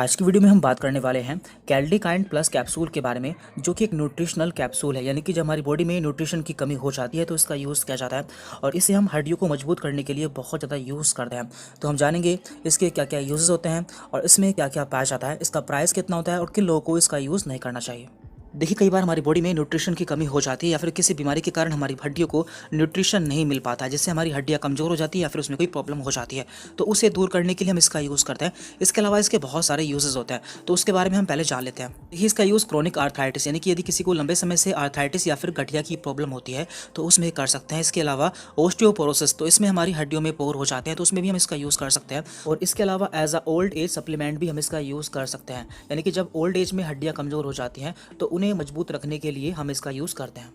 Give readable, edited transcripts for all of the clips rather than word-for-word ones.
आज की वीडियो में हम बात करने वाले हैं कैल्डिकाइंड प्लस कैप्सूल के बारे में, जो कि एक न्यूट्रिशनल कैप्सूल है। यानी कि जब हमारी बॉडी में न्यूट्रिशन की कमी हो जाती है तो इसका यूज़ किया जाता है और इसे हम हड्डियों को मजबूत करने के लिए बहुत ज़्यादा यूज़ करते हैं। तो हम जानेंगे इसके क्या क्या यूजेस होते हैं और इसमें क्या क्या पाया जाता है, इसका प्राइस कितना होता है और किन लोगों को इसका यूज़ नहीं करना चाहिए। देखिए, कई बार हमारी बॉडी में न्यूट्रिशन की कमी हो जाती है या फिर किसी बीमारी के कारण हमारी हड्डियों को न्यूट्रिशन नहीं मिल पाता है, जिससे हमारी हड्डियां कमज़ोर हो जाती है या फिर उसमें कोई प्रॉब्लम हो जाती है। तो उसे दूर करने के लिए हम इसका यूज़ करते हैं। इसके अलावा इसके बहुत सारे यूजेस होते हैं, तो उसके बारे में हम पहले जान लेते हैं। देखिए, इसका यूज़ क्रोनिक आर्थराइटिस यानी कि यदि किसी को लंबे समय से आर्थराइटिस या फिर गठिया की प्रॉब्लम होती है तो उसमें कर सकते हैं। इसके अलावा ओस्टियोपोरोसिस, तो इसमें हमारी हड्डियों में पोर हो जाते हैं, तो उसमें भी हम इसका यूज़ कर सकते हैं। और इसके अलावा as a old age supplement भी हम इसका यूज़ कर सकते हैं। यानी कि जब ओल्ड एज में हड्डियाँ कमज़ोर हो जाती हैं तो उन्हें मजबूत रखने के लिए हम इसका यूज़ करते हैं।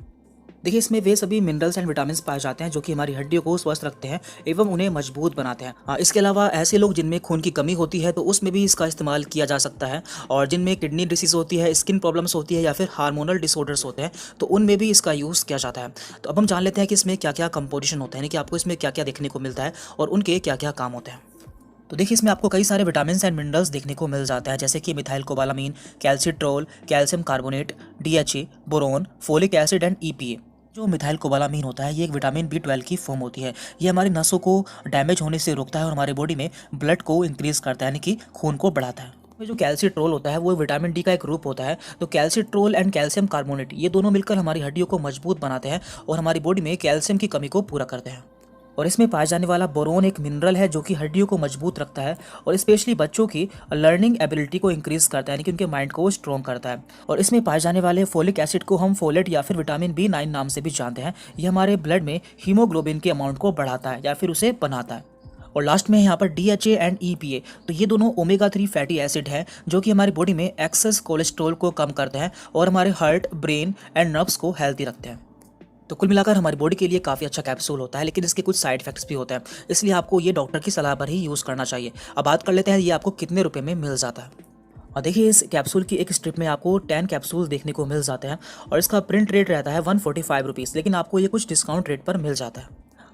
देखिए, इसमें वे सभी मिनरल्स एंड विटामिन पाए जाते हैं जो कि हमारी हड्डियों को स्वस्थ रखते हैं एवं उन्हें मजबूत बनाते हैं। इसके अलावा ऐसे लोग जिनमें खून की कमी होती है तो उसमें भी इसका इस्तेमाल किया जा सकता है, और जिनमें किडनी डिसीज होती है, स्किन प्रॉब्लम्स होती है या फिर हार्मोनल डिसऑर्डर्स होते हैं तो उनमें भी इसका यूज़ किया जाता है। तो अब हम जान लेते हैं कि इसमें क्या क्या कंपोजिशन होता है, यानी कि आपको इसमें क्या क्या देखने को मिलता है और उनके क्या क्या काम होते हैं। तो देखिए, इसमें आपको कई सारे विटामिन एंड मिनरल्स देखने को मिल जाते हैं, जैसे कि methyl cobalamin, calcitriol, calcium carbonate, DHA, boron, folic acid and EPA। जो मिथाइल कोबालामीन होता है ये एक विटामिन B12 की फॉर्म होती है। ये हमारी नसों को डैमेज होने से रोकता है और हमारे बॉडी में ब्लड को इंक्रीज करता है, यानी कि खून को बढ़ाता है। जो कैल्सिट्रोल होता है वो विटामिन D का एक रूप होता है। तो कैल्सिट्रोल एंड कैल्शियम कार्बोनेट ये दोनों मिलकर हमारी हड्डियों को मजबूत बनाते हैं और हमारी बॉडी में कैल्शियम की कमी को पूरा करते हैं। और इसमें पाए जाने वाला बोरोन एक मिनरल है जो कि हड्डियों को मजबूत रखता है और स्पेशली बच्चों की लर्निंग एबिलिटी को इंक्रीज करता है, यानी कि उनके माइंड को स्ट्रॉन्ग करता है। और इसमें पाए जाने वाले फोलिक एसिड को हम फोलेट या फिर विटामिन B9 नाम से भी जानते हैं। ये हमारे ब्लड में हीमोग्लोबिन के अमाउंट को बढ़ाता है या फिर उसे बनाता है। और लास्ट में यहाँ पर DHA एंड EPA, तो ये दोनों ओमेगा 3 फैटी एसिड हैं जो कि हमारी बॉडी में एक्सेस कोलेस्ट्रॉल को कम करते हैं और हमारे हार्ट, ब्रेन एंड नर्व्स को हेल्दी रखते हैं। तो कुल मिलाकर हमारी बॉडी के लिए काफ़ी अच्छा कैप्सूल होता है, लेकिन इसके कुछ साइड इफेक्ट्स भी होते हैं, इसलिए आपको ये डॉक्टर की सलाह पर ही यूज़ करना चाहिए। अब बात कर लेते हैं ये आपको कितने रुपए में मिल जाता है। और देखिए, इस कैप्सूल की एक स्ट्रिप में आपको 10 कैप्सूल देखने को मिल जाते हैं और इसका प्रिंट रेट रहता है 145 रुपीज़, लेकिन आपको ये कुछ डिस्काउंट रेट पर मिल जाता है।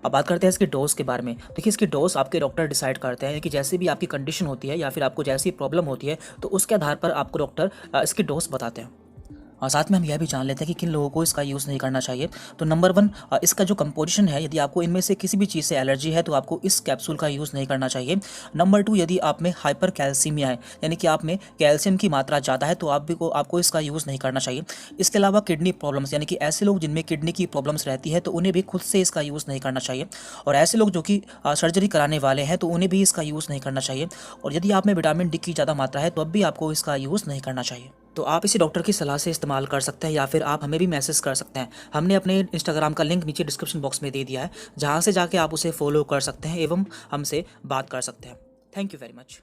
अब बात करते हैं इसके डोज के बारे में। देखिए, इसकी डोज आपके डॉक्टर डिसाइड करते हैं कि जैसे भी आपकी कंडीशन होती है या फिर आपको जैसी प्रॉब्लम होती है तो उसके आधार पर आपको डॉक्टर इसकी डोज बताते हैं। और साथ में हम यह भी जान लेते हैं कि किन लोगों को इसका यूज़ नहीं करना चाहिए। तो नंबर 1, इसका जो कंपोजिशन है, यदि आपको इनमें से किसी भी चीज़ से एलर्जी है तो आपको इस कैप्सूल का यूज़ नहीं करना चाहिए। नंबर 2, यदि आप में हाइपर कैल्सीमिया है, यानी कि आप में कैल्शियम की मात्रा ज़्यादा है, तो आपको इसका यूज़ नहीं करना चाहिए। इसके अलावा किडनी प्रॉब्लम्स, यानी कि ऐसे लोग जिनमें किडनी की प्रॉब्लम्स रहती है तो उन्हें भी खुद से इसका यूज़ नहीं करना चाहिए। और ऐसे लोग जो कि सर्जरी कराने वाले हैं तो उन्हें भी इसका यूज़ नहीं करना चाहिए। और यदि आप में विटामिन D की ज़्यादा मात्रा है तो अब भी आपको इसका यूज़ नहीं करना चाहिए। तो आप इसे डॉक्टर की सलाह से इस्तेमाल कर सकते हैं या फिर आप हमें भी मैसेज कर सकते हैं। हमने अपने इंस्टाग्राम का लिंक नीचे डिस्क्रिप्शन बॉक्स में दे दिया है, जहां से जाके आप उसे फॉलो कर सकते हैं एवं हमसे बात कर सकते हैं। Thank you very much.